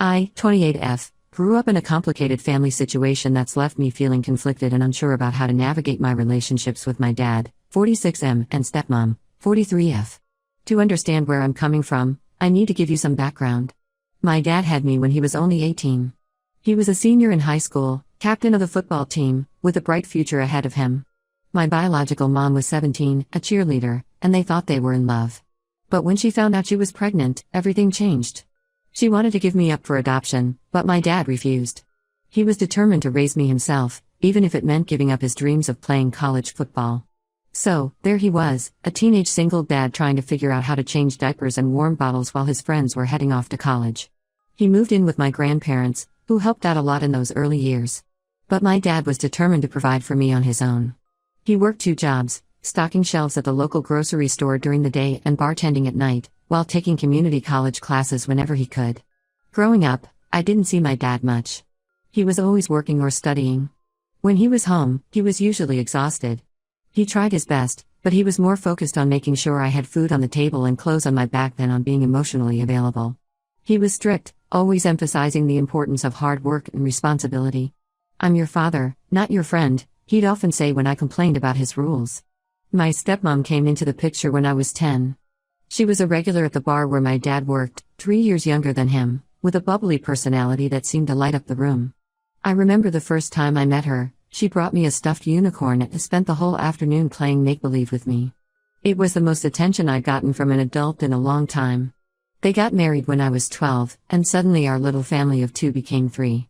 I, 28F, grew up in a complicated family situation that's left me feeling conflicted and unsure about how to navigate my relationships with my dad, 46M, and stepmom, 43F. To understand where I'm coming from, I need to give you some background. My dad had me when he was only 18. He was a senior in high school, captain of the football team, with a bright future ahead of him. My biological mom was 17, a cheerleader, and they thought they were in love. But when she found out she was pregnant, everything changed. She wanted to give me up for adoption, but my dad refused. He was determined to raise me himself, even if it meant giving up his dreams of playing college football. So, there he was, a teenage single dad trying to figure out how to change diapers and warm bottles while his friends were heading off to college. He moved in with my grandparents, who helped out a lot in those early years. But my dad was determined to provide for me on his own. He worked 2 jobs, stocking shelves at the local grocery store during the day and bartending at night, while taking community college classes whenever he could. Growing up, I didn't see my dad much. He was always working or studying. When he was home, he was usually exhausted. He tried his best, but he was more focused on making sure I had food on the table and clothes on my back than on being emotionally available. He was strict, always emphasizing the importance of hard work and responsibility. "I'm your father, not your friend," he'd often say when I complained about his rules. My stepmom came into the picture when I was 10. She was a regular at the bar where my dad worked, 3 years younger than him, with a bubbly personality that seemed to light up the room. I remember the first time I met her, she brought me a stuffed unicorn and spent the whole afternoon playing make-believe with me. It was the most attention I'd gotten from an adult in a long time. They got married when I was 12, and suddenly our little family of 2 became 3.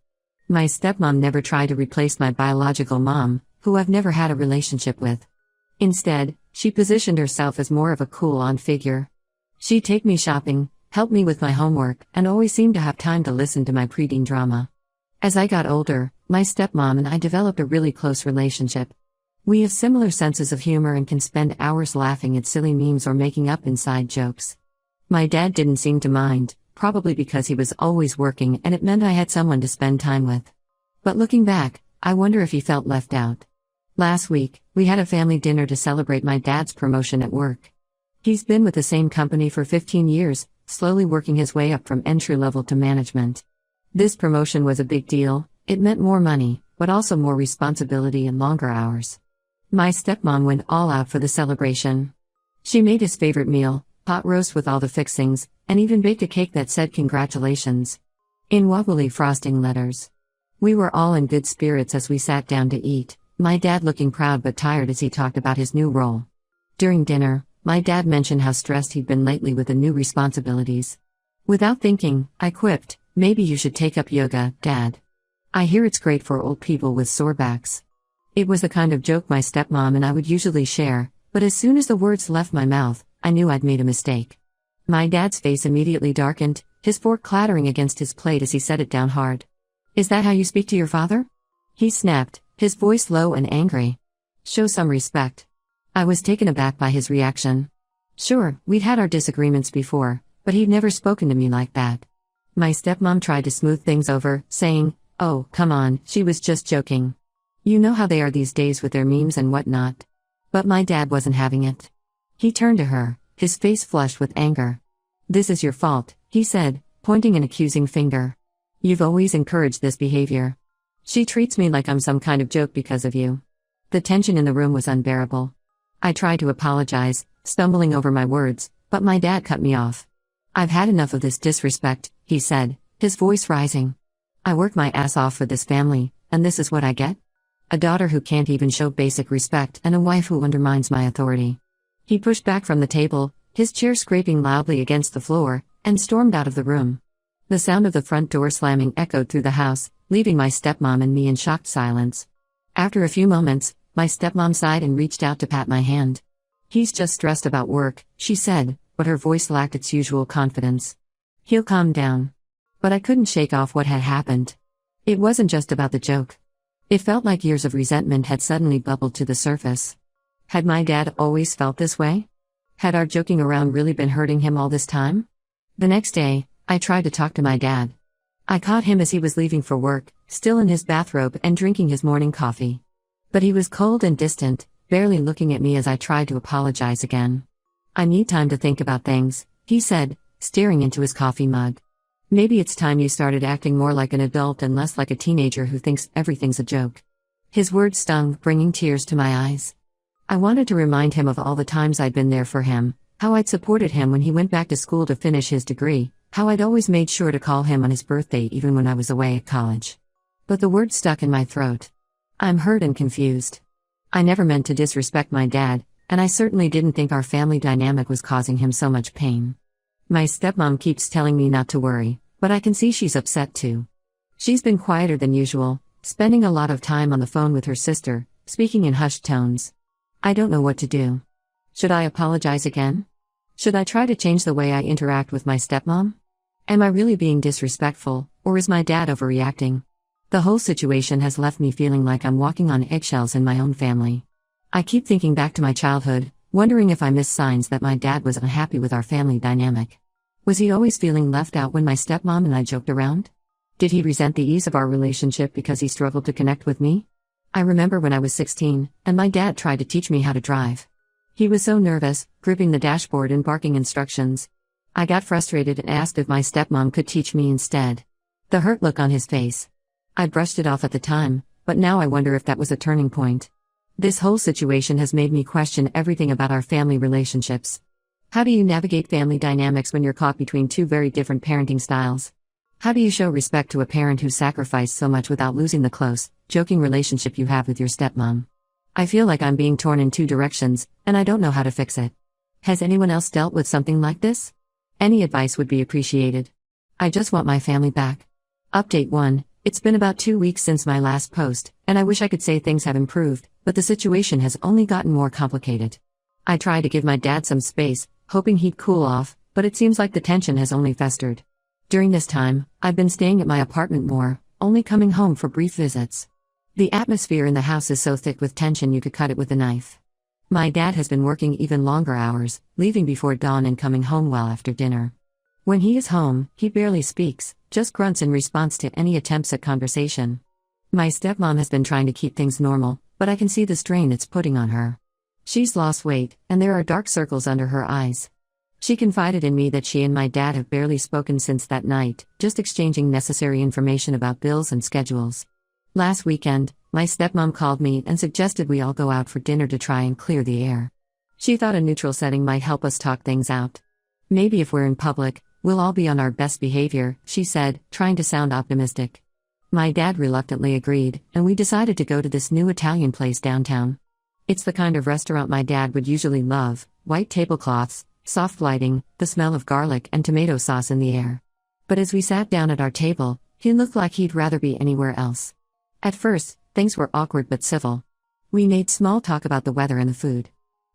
My stepmom never tried to replace my biological mom, who I've never had a relationship with. Instead, she positioned herself as more of a cool-on figure. She'd take me shopping, help me with my homework, and always seemed to have time to listen to my preteen drama. As I got older, my stepmom and I developed a really close relationship. We have similar senses of humor and can spend hours laughing at silly memes or making up inside jokes. My dad didn't seem to mind, probably because he was always working and it meant I had someone to spend time with. But looking back, I wonder if he felt left out. Last week, we had a family dinner to celebrate my dad's promotion at work. He's been with the same company for 15 years, slowly working his way up from entry level to management. This promotion was a big deal. It meant more money, but also more responsibility and longer hours. My stepmom went all out for the celebration. She made his favorite meal, pot roast with all the fixings, and even baked a cake that said congratulations in wobbly frosting letters. We were all in good spirits as we sat down to eat, my dad looking proud but tired as he talked about his new role. During dinner, my dad mentioned how stressed he'd been lately with the new responsibilities. Without thinking, I quipped, "Maybe you should take up yoga, Dad. I hear it's great for old people with sore backs." It was the kind of joke my stepmom and I would usually share, but as soon as the words left my mouth, I knew I'd made a mistake. My dad's face immediately darkened, his fork clattering against his plate as he set it down hard. "Is that how you speak to your father?" he snapped, his voice low and angry. "Show some respect." I was taken aback by his reaction. Sure, we'd had our disagreements before, but he'd never spoken to me like that. My stepmom tried to smooth things over, saying, "Oh, come on, she was just joking. You know how they are these days with their memes and whatnot." But my dad wasn't having it. He turned to her, his face flushed with anger. "This is your fault," he said, pointing an accusing finger. "You've always encouraged this behavior. She treats me like I'm some kind of joke because of you." The tension in the room was unbearable. I tried to apologize, stumbling over my words, but my dad cut me off. "I've had enough of this disrespect," he said, his voice rising. "I work my ass off for this family, and this is what I get? A daughter who can't even show basic respect and a wife who undermines my authority." He pushed back from the table, his chair scraping loudly against the floor, and stormed out of the room. The sound of the front door slamming echoed through the house, leaving my stepmom and me in shocked silence. After a few moments, my stepmom sighed and reached out to pat my hand. "He's just stressed about work," she said, but her voice lacked its usual confidence. "He'll calm down." But I couldn't shake off what had happened. It wasn't just about the joke. It felt like years of resentment had suddenly bubbled to the surface. Had my dad always felt this way? Had our joking around really been hurting him all this time? The next day, I tried to talk to my dad. I caught him as he was leaving for work, still in his bathrobe and drinking his morning coffee. But he was cold and distant, barely looking at me as I tried to apologize again. "I need time to think about things," he said, staring into his coffee mug. Maybe it's time you started acting more like an adult and less like a teenager who thinks everything's a joke. His words stung, bringing tears to my eyes. I wanted to remind him of all the times I'd been there for him, how I'd supported him when he went back to school to finish his degree, how I'd always made sure to call him on his birthday even when I was away at college. But the words stuck in my throat. I'm hurt and confused. I never meant to disrespect my dad, and I certainly didn't think our family dynamic was causing him so much pain. My stepmom keeps telling me not to worry, but I can see she's upset too. She's been quieter than usual, spending a lot of time on the phone with her sister, speaking in hushed tones. I don't know what to do. Should I apologize again? Should I try to change the way I interact with my stepmom? Am I really being disrespectful, or is my dad overreacting? The whole situation has left me feeling like I'm walking on eggshells in my own family. I keep thinking back to my childhood, wondering if I missed signs that my dad was unhappy with our family dynamic. Was he always feeling left out when my stepmom and I joked around? Did he resent the ease of our relationship because he struggled to connect with me? I remember when I was 16, and my dad tried to teach me how to drive. He was so nervous, gripping the dashboard and barking instructions. I got frustrated and asked if my stepmom could teach me instead. The hurt look on his face. I brushed it off at the time, but now I wonder if that was a turning point. This whole situation has made me question everything about our family relationships. How do you navigate family dynamics when you're caught between two very different parenting styles? How do you show respect to a parent who sacrificed so much without losing the close, joking relationship you have with your stepmom? I feel like I'm being torn in two directions, and I don't know how to fix it. Has anyone else dealt with something like this? Any advice would be appreciated. I just want my family back. Update 1. It's been about 2 weeks since my last post, and I wish I could say things have improved, but the situation has only gotten more complicated. I tried to give my dad some space, hoping he'd cool off, but it seems like the tension has only festered. During this time, I've been staying at my apartment more, only coming home for brief visits. The atmosphere in the house is so thick with tension you could cut it with a knife. My dad has been working even longer hours, leaving before dawn and coming home well after dinner. When he is home, he barely speaks, just grunts in response to any attempts at conversation. My stepmom has been trying to keep things normal, but I can see the strain it's putting on her. She's lost weight, and there are dark circles under her eyes. She confided in me that she and my dad have barely spoken since that night, just exchanging necessary information about bills and schedules. Last weekend, my stepmom called me and suggested we all go out for dinner to try and clear the air. She thought a neutral setting might help us talk things out. Maybe if we're in public, we'll all be on our best behavior, she said, trying to sound optimistic. My dad reluctantly agreed, and we decided to go to this new Italian place downtown. It's the kind of restaurant my dad would usually love: white tablecloths, soft lighting, the smell of garlic and tomato sauce in the air. But as we sat down at our table, he looked like he'd rather be anywhere else. At first, things were awkward but civil. We made small talk about the weather and the food.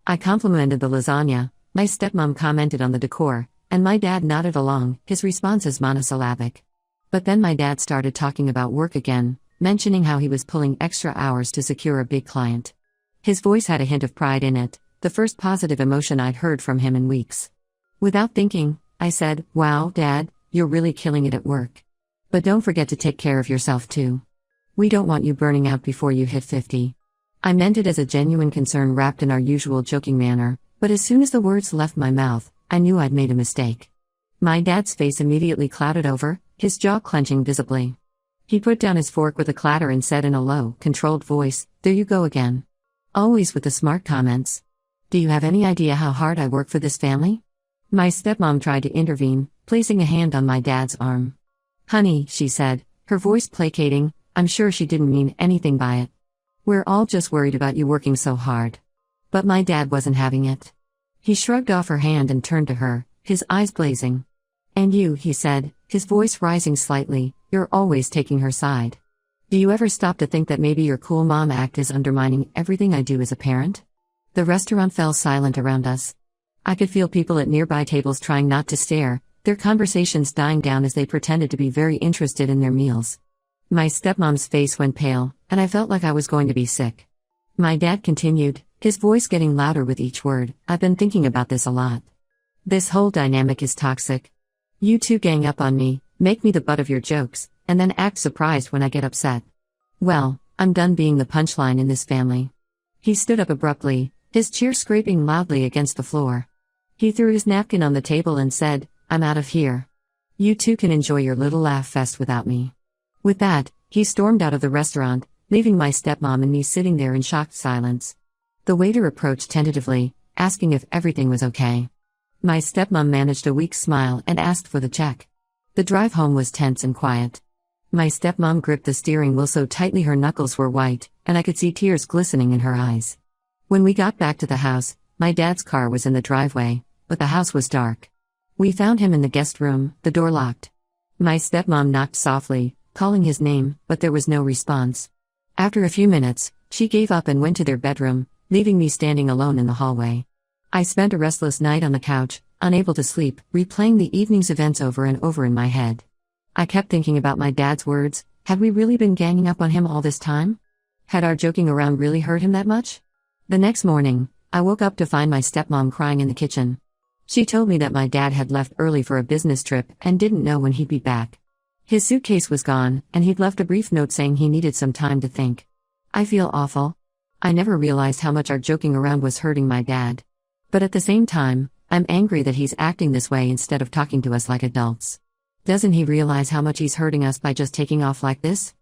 I complimented the lasagna, my stepmom commented on the decor, and my dad nodded along, his responses monosyllabic. But then my dad started talking about work again, mentioning how he was pulling extra hours to secure a big client. His voice had a hint of pride in it, the first positive emotion I'd heard from him in weeks. Without thinking, I said, "Wow, Dad, you're really killing it at work. But don't forget to take care of yourself too. We don't want you burning out before you hit 50. I meant it as a genuine concern wrapped in our usual joking manner, but as soon as the words left my mouth, I knew I'd made a mistake. My dad's face immediately clouded over, his jaw clenching visibly. He put down his fork with a clatter and said in a low, controlled voice, "There you go again. Always with the smart comments. Do you have any idea how hard I work for this family?" My stepmom tried to intervene, placing a hand on my dad's arm. "Honey," she said, her voice placating, "I'm sure she didn't mean anything by it. We're all just worried about you working so hard." But my dad wasn't having it. He shrugged off her hand and turned to her, his eyes blazing. "And you," he said, his voice rising slightly, "you're always taking her side. Do you ever stop to think that maybe your cool mom act is undermining everything I do as a parent?" The restaurant fell silent around us. I could feel people at nearby tables trying not to stare, their conversations dying down as they pretended to be very interested in their meals. My stepmom's face went pale, and I felt like I was going to be sick. My dad continued, his voice getting louder with each word, "I've been thinking about this a lot. This whole dynamic is toxic. You two gang up on me, make me the butt of your jokes, and then act surprised when I get upset. Well, I'm done being the punchline in this family." He stood up abruptly, his chair scraping loudly against the floor. He threw his napkin on the table and said, "I'm out of here." You two can enjoy your little laugh fest without me." With that, he stormed out of the restaurant, leaving my stepmom and me sitting there in shocked silence. The waiter approached tentatively, asking if everything was okay. My stepmom managed a weak smile and asked for the check. The drive home was tense and quiet. My stepmom gripped the steering wheel so tightly her knuckles were white, and I could see tears glistening in her eyes. When we got back to the house, my dad's car was in the driveway, but the house was dark. We found him in the guest room, the door locked. My stepmom knocked softly, calling his name, but there was no response. After a few minutes, she gave up and went to their bedroom, leaving me standing alone in the hallway. I spent a restless night on the couch, unable to sleep, replaying the evening's events over and over in my head. I kept thinking about my dad's words. Had we really been ganging up on him all this time? Had our joking around really hurt him that much? The next morning, I woke up to find my stepmom crying in the kitchen. She told me that my dad had left early for a business trip and didn't know when he'd be back. His suitcase was gone, and he'd left a brief note saying he needed some time to think. I feel awful. I never realized how much our joking around was hurting my dad. But at the same time, I'm angry that he's acting this way instead of talking to us like adults. Doesn't he realize how much he's hurting us by just taking off like this?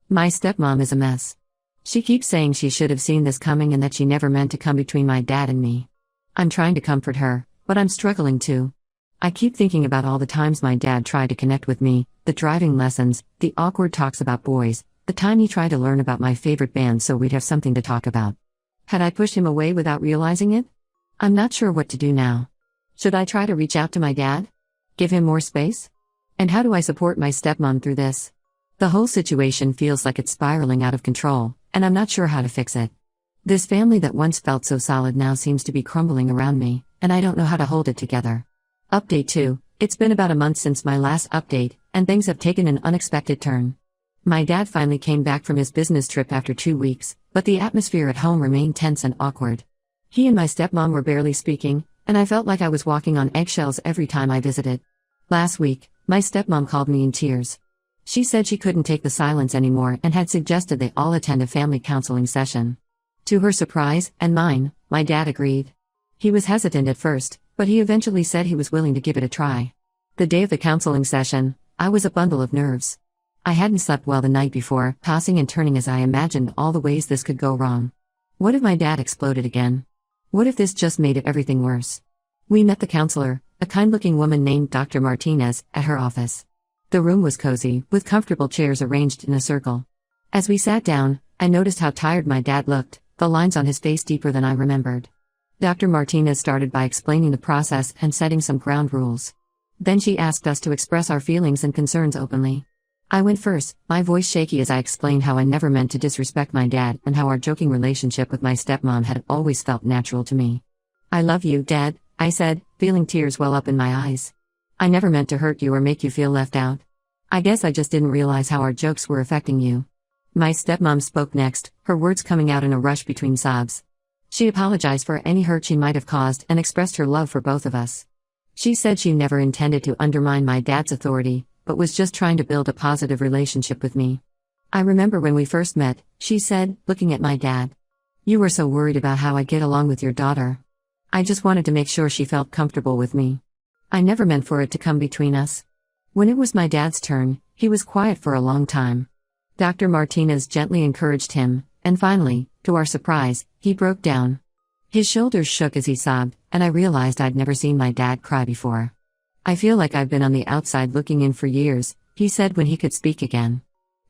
My stepmom is a mess. She keeps saying she should have seen this coming and that she never meant to come between my dad and me. I'm trying to comfort her, but I'm struggling too. I keep thinking about all the times my dad tried to connect with me, the driving lessons, the awkward talks about boys, the time he tried to learn about my favorite band so we'd have something to talk about. Had I pushed him away without realizing it? I'm not sure what to do now. Should I try to reach out to my dad? Give him more space? And how do I support my stepmom through this? The whole situation feels like it's spiraling out of control, and I'm not sure how to fix it. This family that once felt so solid now seems to be crumbling around me, and I don't know how to hold it together. Update 2. It's been about a month since my last update, and things have taken an unexpected turn. My dad finally came back from his business trip after 2 weeks, but the atmosphere at home remained tense and awkward. He and my stepmom were barely speaking, and I felt like I was walking on eggshells every time I visited. Last week, my stepmom called me in tears. She said she couldn't take the silence anymore and had suggested they all attend a family counseling session. To her surprise, and mine, my dad agreed. He was hesitant at first, but he eventually said he was willing to give it a try. The day of the counseling session, I was a bundle of nerves. I hadn't slept well the night before, tossing and turning as I imagined all the ways this could go wrong. What if my dad exploded again? What if this just made everything worse? We met the counselor, a kind-looking woman named Dr. Martinez, at her office. The room was cozy, with comfortable chairs arranged in a circle. As we sat down, I noticed how tired my dad looked, the lines on his face deeper than I remembered. Dr. Martinez started by explaining the process and setting some ground rules. Then she asked us to express our feelings and concerns openly. I went first, my voice shaky as I explained how I never meant to disrespect my dad and how our joking relationship with my stepmom had always felt natural to me. "I love you, Dad," I said, feeling tears well up in my eyes. "I never meant to hurt you or make you feel left out. I guess I just didn't realize how our jokes were affecting you." My stepmom spoke next, her words coming out in a rush between sobs. She apologized for any hurt she might have caused and expressed her love for both of us. She said she never intended to undermine my dad's authority, but was just trying to build a positive relationship with me. "I remember when we first met," she said, looking at my dad. "You were so worried about how I'd get along with your daughter. I just wanted to make sure she felt comfortable with me. I never meant for it to come between us." When it was my dad's turn, he was quiet for a long time. Dr. Martinez gently encouraged him, and finally, to our surprise, he broke down. His shoulders shook as he sobbed, and I realized I'd never seen my dad cry before. "I feel like I've been on the outside looking in for years," he said when he could speak again.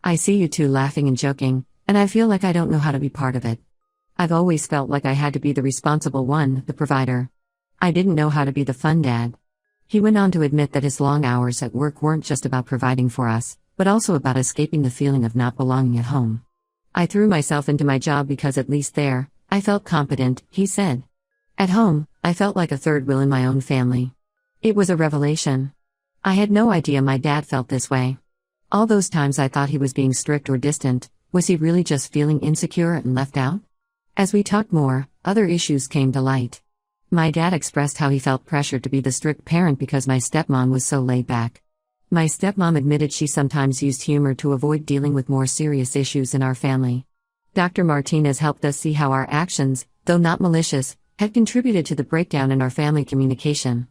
"I see you two laughing and joking, and I feel like I don't know how to be part of it. I've always felt like I had to be the responsible one, the provider. I didn't know how to be the fun dad." He went on to admit that his long hours at work weren't just about providing for us, but also about escaping the feeling of not belonging at home. "I threw myself into my job because at least there, I felt competent," he said. "At home, I felt like a third wheel in my own family." It was a revelation. I had no idea my dad felt this way. All those times I thought he was being strict or distant, was he really just feeling insecure and left out? As we talked more, other issues came to light. My dad expressed how he felt pressured to be the strict parent because my stepmom was so laid back. My stepmom admitted she sometimes used humor to avoid dealing with more serious issues in our family. Dr. Martinez helped us see how our actions, though not malicious, had contributed to the breakdown in our family communication.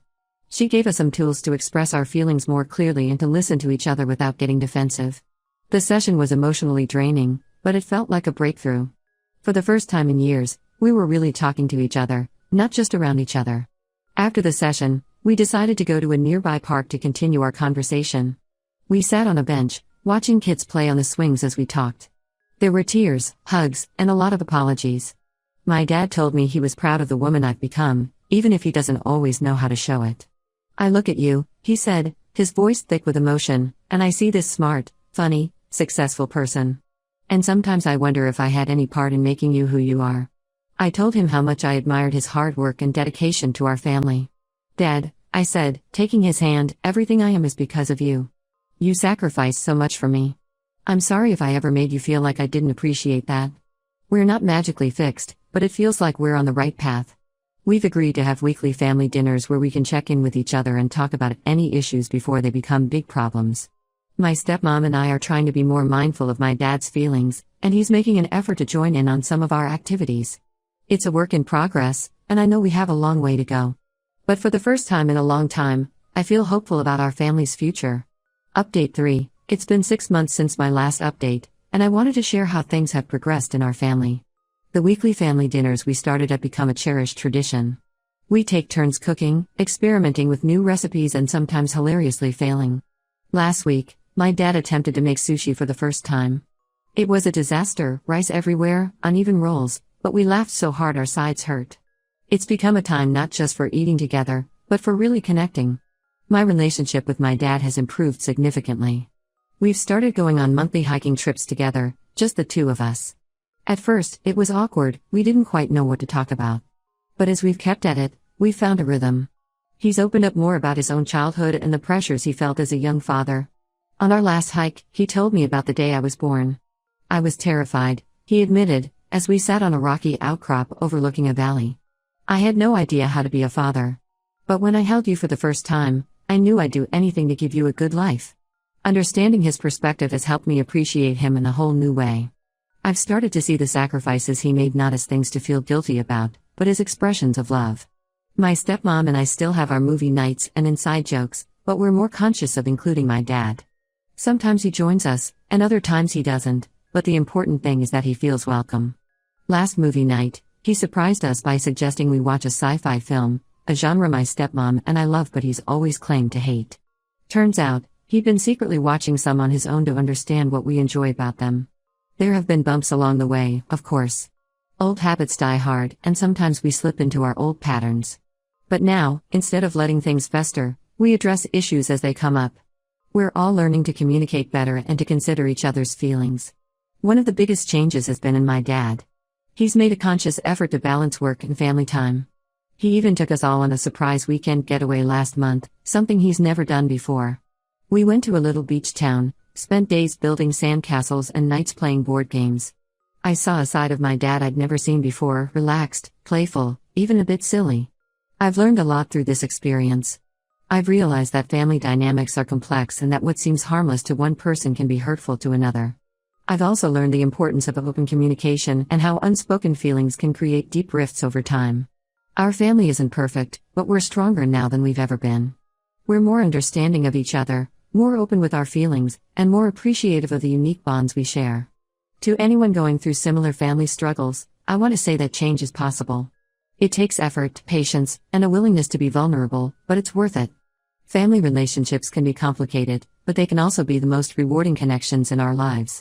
She gave us some tools to express our feelings more clearly and to listen to each other without getting defensive. The session was emotionally draining, but it felt like a breakthrough. For the first time in years, we were really talking to each other, not just around each other. After the session, we decided to go to a nearby park to continue our conversation. We sat on a bench, watching kids play on the swings as we talked. There were tears, hugs, and a lot of apologies. My dad told me he was proud of the woman I've become, even if he doesn't always know how to show it. "I look at you," he said, his voice thick with emotion, "and I see this smart, funny, successful person. And sometimes I wonder if I had any part in making you who you are." I told him how much I admired his hard work and dedication to our family. "Dad," I said, taking his hand, "everything I am is because of you. You sacrificed so much for me. I'm sorry if I ever made you feel like I didn't appreciate that. We're not magically fixed, but it feels like we're on the right path." We've agreed to have weekly family dinners where we can check in with each other and talk about any issues before they become big problems. My stepmom and I are trying to be more mindful of my dad's feelings, and he's making an effort to join in on some of our activities. It's a work in progress, and I know we have a long way to go. But for the first time in a long time, I feel hopeful about our family's future. Update 3. It's been 6 months since my last update, and I wanted to share how things have progressed in our family. The weekly family dinners we started have become a cherished tradition. We take turns cooking, experimenting with new recipes and sometimes hilariously failing. Last week, my dad attempted to make sushi for the first time. It was a disaster, rice everywhere, uneven rolls, but we laughed so hard our sides hurt. It's become a time not just for eating together, but for really connecting. My relationship with my dad has improved significantly. We've started going on monthly hiking trips together, just the two of us. At first, it was awkward, we didn't quite know what to talk about. But as we've kept at it, we've found a rhythm. He's opened up more about his own childhood and the pressures he felt as a young father. On our last hike, he told me about the day I was born. "I was terrified," he admitted, as we sat on a rocky outcrop overlooking a valley. "I had no idea how to be a father. But when I held you for the first time, I knew I'd do anything to give you a good life." Understanding his perspective has helped me appreciate him in a whole new way. I've started to see the sacrifices he made not as things to feel guilty about, but as expressions of love. My stepmom and I still have our movie nights and inside jokes, but we're more conscious of including my dad. Sometimes he joins us, and other times he doesn't, but the important thing is that he feels welcome. Last movie night, he surprised us by suggesting we watch a sci-fi film, a genre my stepmom and I love but he's always claimed to hate. Turns out, he'd been secretly watching some on his own to understand what we enjoy about them. There have been bumps along the way, of course. Old habits die hard, and sometimes we slip into our old patterns. But now, instead of letting things fester, we address issues as they come up. We're all learning to communicate better and to consider each other's feelings. One of the biggest changes has been in my dad. He's made a conscious effort to balance work and family time. He even took us all on a surprise weekend getaway last month, something he's never done before. We went to a little beach town, spent days building sandcastles and nights playing board games. I saw a side of my dad I'd never seen before, relaxed, playful, even a bit silly. I've learned a lot through this experience. I've realized that family dynamics are complex and that what seems harmless to one person can be hurtful to another. I've also learned the importance of open communication and how unspoken feelings can create deep rifts over time. Our family isn't perfect, but we're stronger now than we've ever been. We're more understanding of each other, more open with our feelings, and more appreciative of the unique bonds we share. To anyone going through similar family struggles, I want to say that change is possible. It takes effort, patience, and a willingness to be vulnerable, but it's worth it. Family relationships can be complicated, but they can also be the most rewarding connections in our lives.